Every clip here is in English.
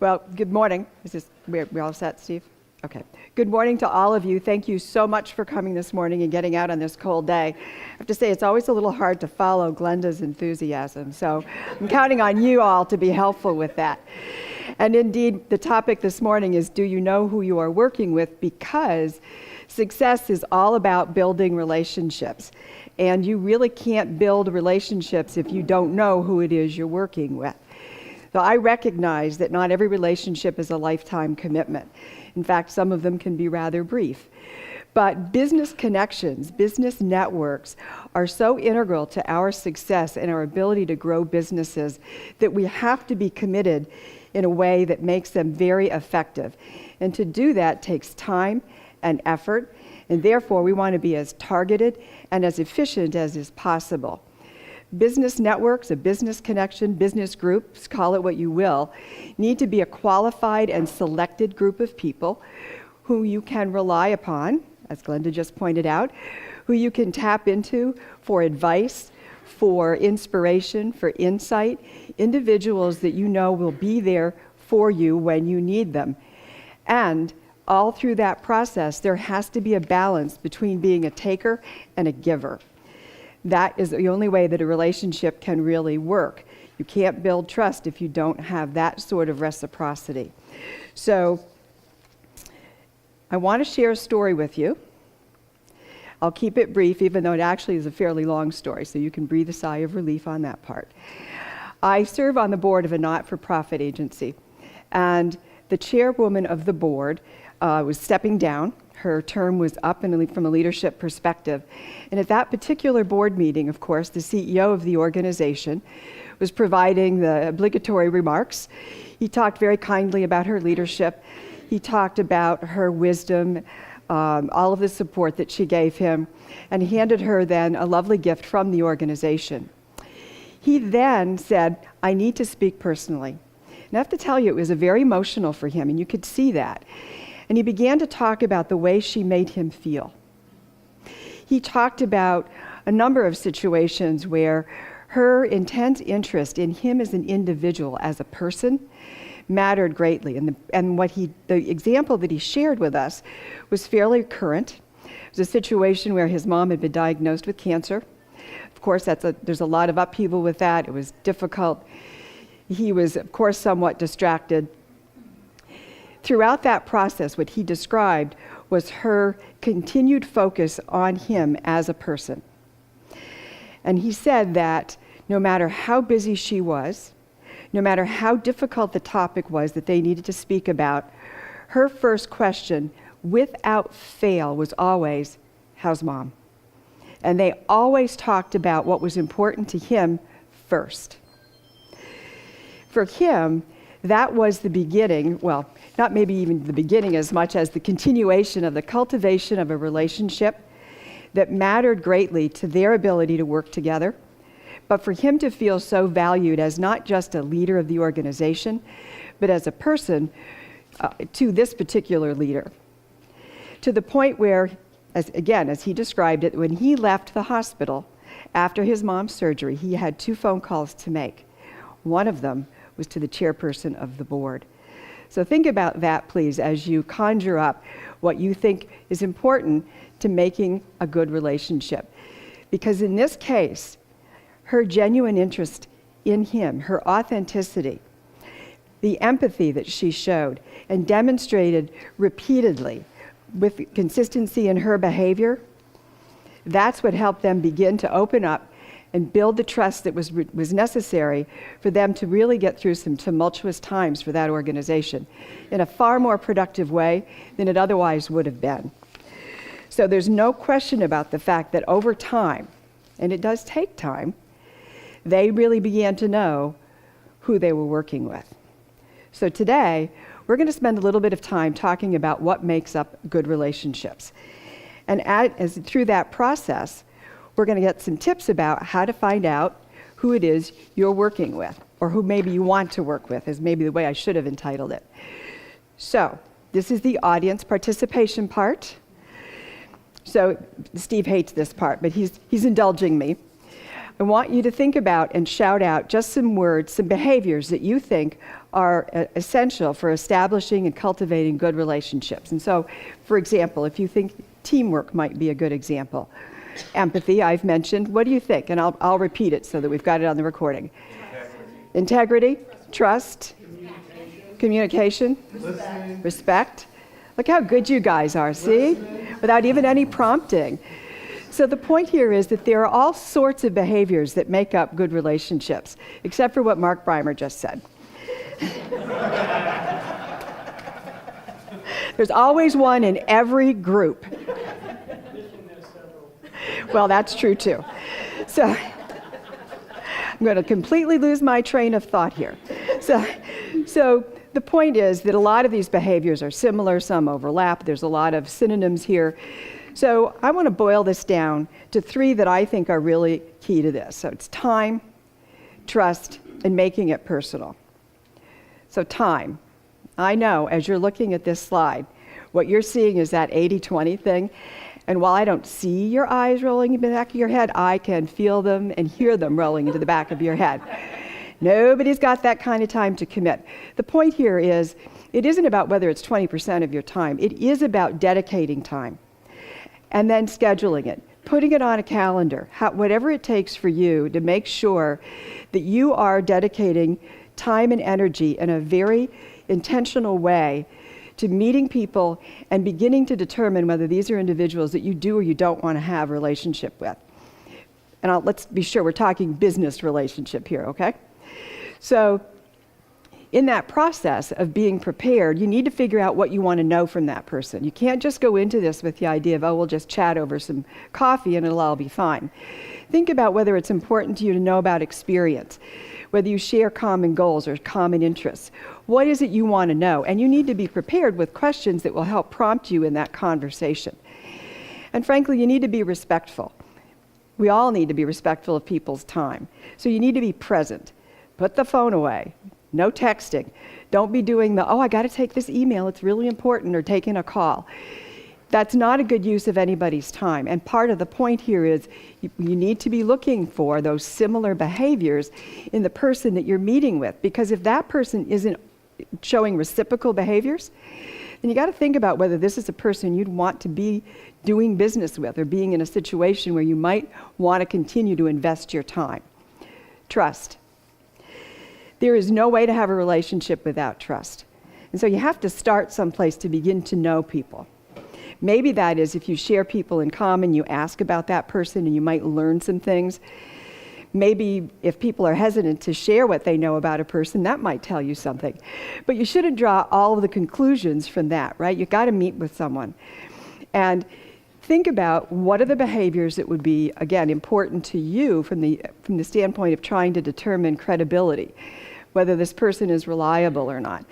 Well, good morning. We all set, Steve? Okay. Good morning to all of you. Thank you so much for coming this morning and getting out on this cold day. I have to say, it's always a little hard to follow Glenda's enthusiasm, so I'm counting on you all to be helpful with that. And indeed, the topic this morning is, do you know who you are working with? Because success is all about building relationships. And you really can't build relationships if you don't know who it is you're working with. So I recognize that not every relationship is a lifetime commitment. In fact, some of them can be rather brief. But business connections, business networks are so integral to our success and our ability to grow businesses that we have to be committed in a way that makes them very effective. And to do that takes time and effort, and therefore we want to be as targeted and as efficient as is possible. Business networks, a business connection, business groups, call it what you will, need to be a qualified and selected group of people who you can rely upon, as Glenda just pointed out, who you can tap into for advice, for inspiration, for insight, individuals that you know will be there for you when you need them. And all through that process, there has to be a balance between being a taker and a giver. That is the only way that a relationship can really work. You can't build trust if you don't have that sort of reciprocity. So I want to share a story with you. I'll keep it brief, even though it actually is a fairly long story, so you can breathe a sigh of relief on that part. I serve on the board of a not-for-profit agency, and the chairwoman of the board was stepping down. Her term was up from a leadership perspective. And at that particular board meeting, of course, the CEO of the organization was providing the obligatory remarks. He talked very kindly about her leadership. He talked about her wisdom, all of the support that she gave him, and handed her then a lovely gift from the organization. He then said, "I need to speak personally." And I have to tell you, it was very emotional for him, and you could see that. And he began to talk about the way she made him feel. He talked about a number of situations where her intense interest in him as an individual, as a person, mattered greatly. And the example that he shared with us was fairly current. It was a situation where his mom had been diagnosed with cancer. Of course, there's a lot of upheaval with that. It was difficult. He was, of course, somewhat distracted. Throughout that process, what he described was her continued focus on him as a person. And he said that no matter how busy she was, no matter how difficult the topic was that they needed to speak about, her first question, without fail, was always, "How's Mom?" And they always talked about what was important to him first. For him, that was the beginning, well, not maybe even the beginning as much as the continuation of the cultivation of a relationship that mattered greatly to their ability to work together, but for him to feel so valued as not just a leader of the organization, but as a person to this particular leader. To the point where, as he described it, when he left the hospital after his mom's surgery, he had 2 phone calls to make. One of them was to the chairperson of the board. So think about that, please, as you conjure up what you think is important to making a good relationship. Because in this case, her genuine interest in him, her authenticity, the empathy that she showed and demonstrated repeatedly with consistency in her behavior, that's what helped them begin to open up and build the trust that was necessary for them to really get through some tumultuous times for that organization in a far more productive way than it otherwise would have been. So there's no question about the fact that over time, and it does take time, they really began to know who they were working with. So today, we're going to spend a little bit of time talking about what makes up good relationships. And through that process, we're going to get some tips about how to find out who it is you're working with, or who maybe you want to work with, is maybe the way I should have entitled it. So, this is the audience participation part. So, Steve hates this part, but he's indulging me. I want you to think about and shout out just some words, some behaviors that you think are essential for establishing and cultivating good relationships. And so, for example, if you think teamwork might be a good example. Empathy, I've mentioned. What do you think? And I'll repeat it so that we've got it on the recording. Integrity, trust, communication, respect. Look how good you guys are, see? Without even any prompting. So the point here is that there are all sorts of behaviors that make up good relationships, except for what Mark Breimer just said. There's always one in every group. Well, that's true too. So I'm going to completely lose my train of thought here. So the point is that a lot of these behaviors are similar, some overlap. There's a lot of synonyms here. So I want to boil this down to 3 that I think are really key to this. So it's time, trust, and making it personal. So time. I know as you're looking at this slide, what you're seeing is that 80-20 thing. And while I don't see your eyes rolling in the back of your head, I can feel them and hear them rolling into the back of your head. Nobody's got that kind of time to commit. The point here is, it isn't about whether it's 20% of your time. It is about dedicating time and then scheduling it, putting it on a calendar, whatever it takes for you to make sure that you are dedicating time and energy in a very intentional way to meeting people and beginning to determine whether these are individuals that you do or you don't want to have a relationship with. And let's be sure we're talking business relationship here, okay? So in that process of being prepared, you need to figure out what you want to know from that person. You can't just go into this with the idea of, oh, we'll just chat over some coffee and it'll all be fine. Think about whether it's important to you to know about experience, whether you share common goals or common interests. What is it you want to know? And you need to be prepared with questions that will help prompt you in that conversation. And frankly, you need to be respectful. We all need to be respectful of people's time. So you need to be present. Put the phone away. No texting. Don't be doing the, oh, I got to take this email, it's really important, or taking a call. That's not a good use of anybody's time. And part of the point here is you need to be looking for those similar behaviors in the person that you're meeting with. Because if that person isn't showing reciprocal behaviors, then you got to think about whether this is a person you'd want to be doing business with or being in a situation where you might want to continue to invest your time. Trust. There is no way to have a relationship without trust. And so you have to start someplace to begin to know people. Maybe that is if you share people in common, you ask about that person and you might learn some things. Maybe if people are hesitant to share what they know about a person, that might tell you something. But you shouldn't draw all of the conclusions from that, right? You've got to meet with someone. And think about what are the behaviors that would be, again, important to you from the standpoint of trying to determine credibility, whether this person is reliable or not.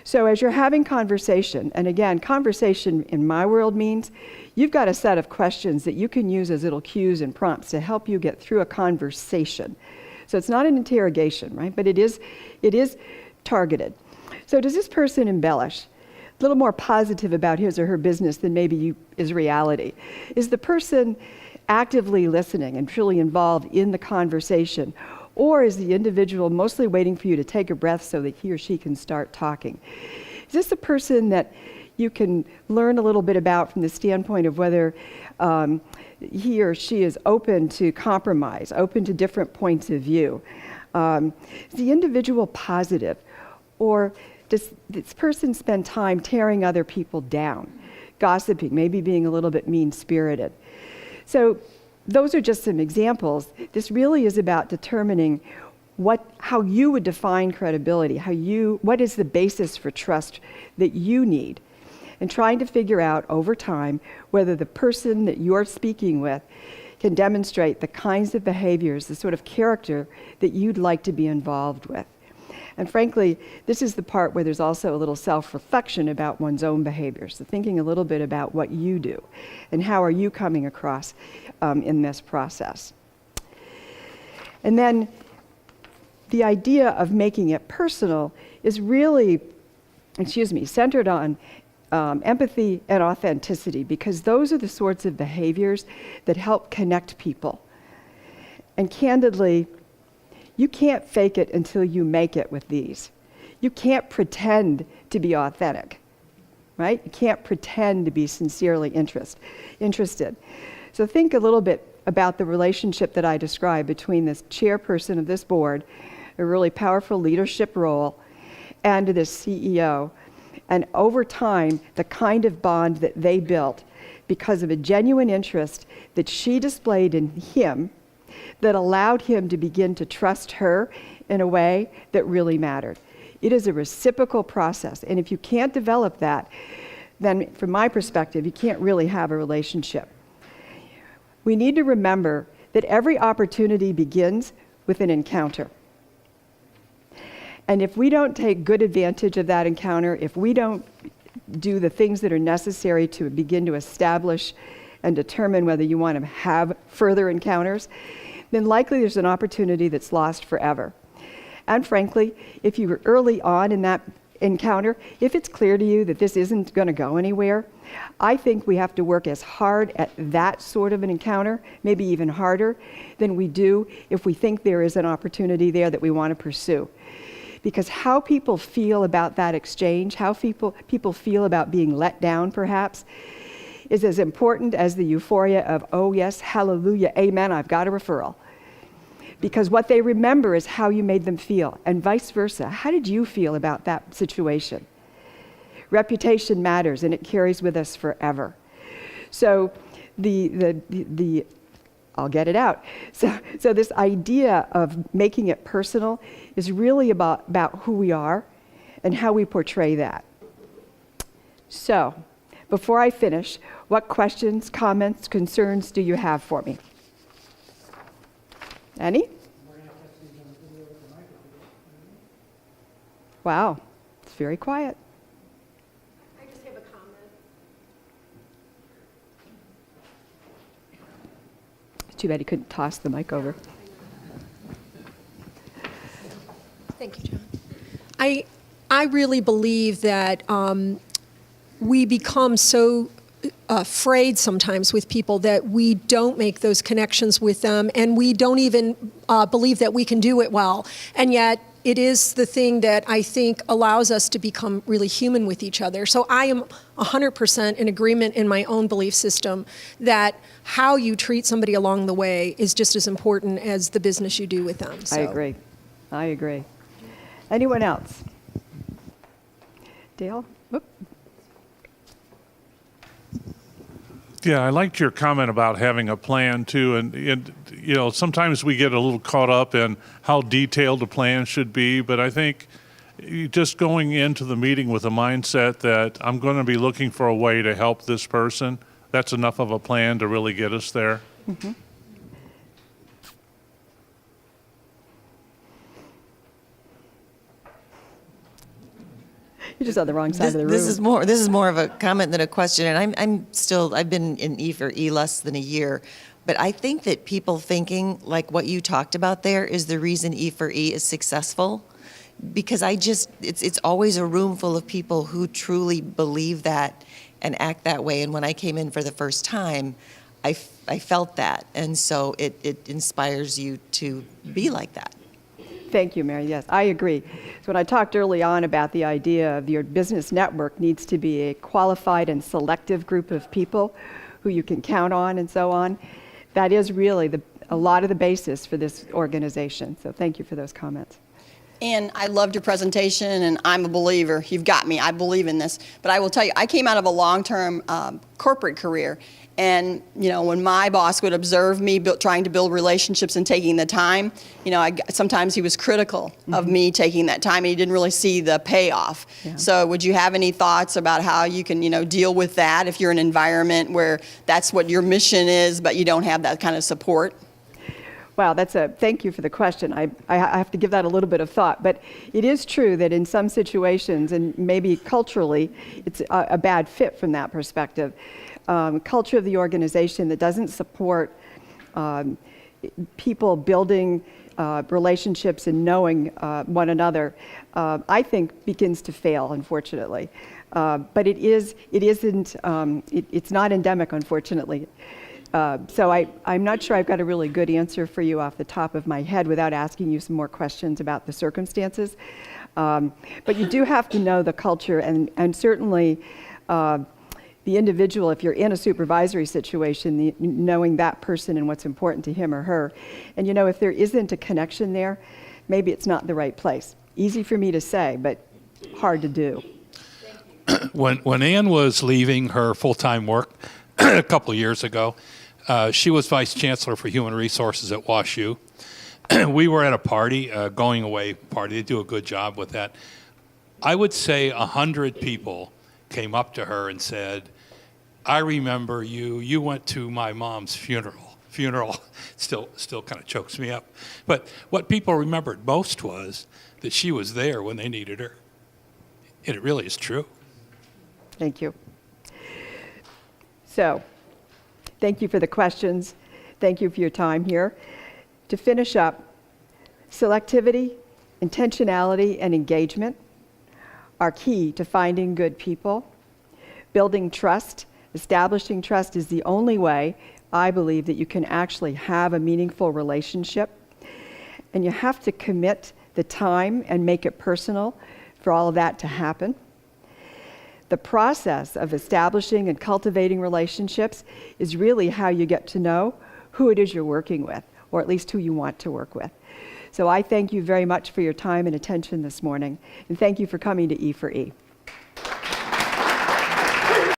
So as you're having conversation, and again, conversation in my world means you've got a set of questions that you can use as little cues and prompts to help you get through a conversation. So it's not an interrogation, right? But it is targeted. So does this person embellish? A little more positive about his or her business than maybe is reality. Is the person actively listening and truly involved in the conversation? Or is the individual mostly waiting for you to take a breath so that he or she can start talking? Is this a person that you can learn a little bit about from the standpoint of whether he or she is open to compromise, open to different points of view? Is the individual positive? Or does this person spend time tearing other people down, gossiping, maybe being a little bit mean-spirited? So those are just some examples. This really is about determining how you would define credibility, what is the basis for trust that you need, and trying to figure out over time whether the person that you're speaking with can demonstrate the kinds of behaviors, the sort of character that you'd like to be involved with. And frankly, this is the part where there's also a little self-reflection about one's own behaviors, so thinking a little bit about what you do and how are you coming across in this process. And then the idea of making it personal is really, centered on empathy and authenticity, because those are the sorts of behaviors that help connect people. And candidly, you can't fake it until you make it with these. You can't pretend to be authentic, right? You can't pretend to be sincerely interested. So think a little bit about the relationship that I described between this chairperson of this board, a really powerful leadership role, and this CEO. And over time, the kind of bond that they built because of a genuine interest that she displayed in him that allowed him to begin to trust her in a way that really mattered. It is a reciprocal process, and if you can't develop that, then from my perspective, you can't really have a relationship. We need to remember that every opportunity begins with an encounter. And if we don't take good advantage of that encounter, if we don't do the things that are necessary to begin to establish and determine whether you want to have further encounters, then likely there's an opportunity that's lost forever. And frankly, if you were early on in that encounter, if it's clear to you that this isn't going to go anywhere, I think we have to work as hard at that sort of an encounter, maybe even harder, than we do if we think there is an opportunity there that we want to pursue. Because how people feel about that exchange, how people feel about being let down perhaps, is as important as the euphoria of, oh yes, hallelujah, amen, I've got a referral. Because what they remember is how you made them feel, and vice versa. How did you feel about that situation? Reputation matters, and it carries with us forever. So I'll get it out. So this idea of making it personal is really about who we are and how we portray that. So, before I finish, what questions, comments, concerns do you have for me? Any? Wow, it's very quiet. I just have a comment. It's too bad he couldn't toss the mic over. Thank you, John. I really believe that we become so afraid sometimes with people that we don't make those connections with them, and we don't even believe that we can do it well. And yet, it is the thing that I think allows us to become really human with each other. So I am 100% in agreement in my own belief system that how you treat somebody along the way is just as important as the business you do with them. So. I agree. Anyone else? Dale? Whoop. Yeah, I liked your comment about having a plan too, and you know, sometimes we get a little caught up in how detailed a plan should be, but I think just going into the meeting with a mindset that I'm going to be looking for a way to help this person, that's enough of a plan to really get us there. Mm-hmm. You're just on the wrong side of the room. This is more of a comment than a question, and I've been in E4E less than a year, but I think that people thinking like what you talked about there is the reason E4E is successful, because it's always a room full of people who truly believe that and act that way. And when I came in for the first time, I felt that, and so it inspires you to be like that. Thank you, Mary. Yes, I agree. So when I talked early on about the idea of your business network needs to be a qualified and selective group of people who you can count on and so on, that is really a lot of the basis for this organization. So thank you for those comments. And I loved your presentation, and I'm a believer. You've got me. I believe in this. But I will tell you, I came out of a long-term corporate career. And, you know, when my boss would observe me trying to build relationships and taking the time, you know, sometimes he was critical of me taking that time, and he didn't really see the payoff. Yeah. So would you have any thoughts about how you can, you know, deal with that if you're in an environment where that's what your mission is, but you don't have that kind of support? Wow, thank you for the question. I have to give that a little bit of thought, but it is true that in some situations, and maybe culturally, it's a bad fit from that perspective. Culture of the organization that doesn't support people building relationships and knowing one another, I think begins to fail, unfortunately. But it's not endemic, unfortunately. So I'm not sure I've got a really good answer for you off the top of my head without asking you some more questions about the circumstances. But you do have to know the culture, and certainly the individual, if you're in a supervisory situation, knowing that person and what's important to him or her. And if there isn't a connection there, maybe it's not the right place. Easy for me to say, but hard to do. When Ann was leaving her full-time work a couple of years ago, she was vice chancellor for human resources at WashU. We were at a party, going away party. They do a good job with that. I would say 100 people came up to her and said, "I remember you. You went to my mom's funeral." Still kind of chokes me up. But what people remembered most was that she was there when they needed her. And it really is true. Thank you. So, thank you for the questions. Thank you for your time here. To finish up, selectivity, intentionality, and engagement are key to finding good people. Building trust, establishing trust is the only way, I believe, that you can actually have a meaningful relationship. And you have to commit the time and make it personal for all of that to happen. The process of establishing and cultivating relationships is really how you get to know who it is you're working with, or at least who you want to work with. So I thank you very much for your time and attention this morning, and thank you for coming to E4E.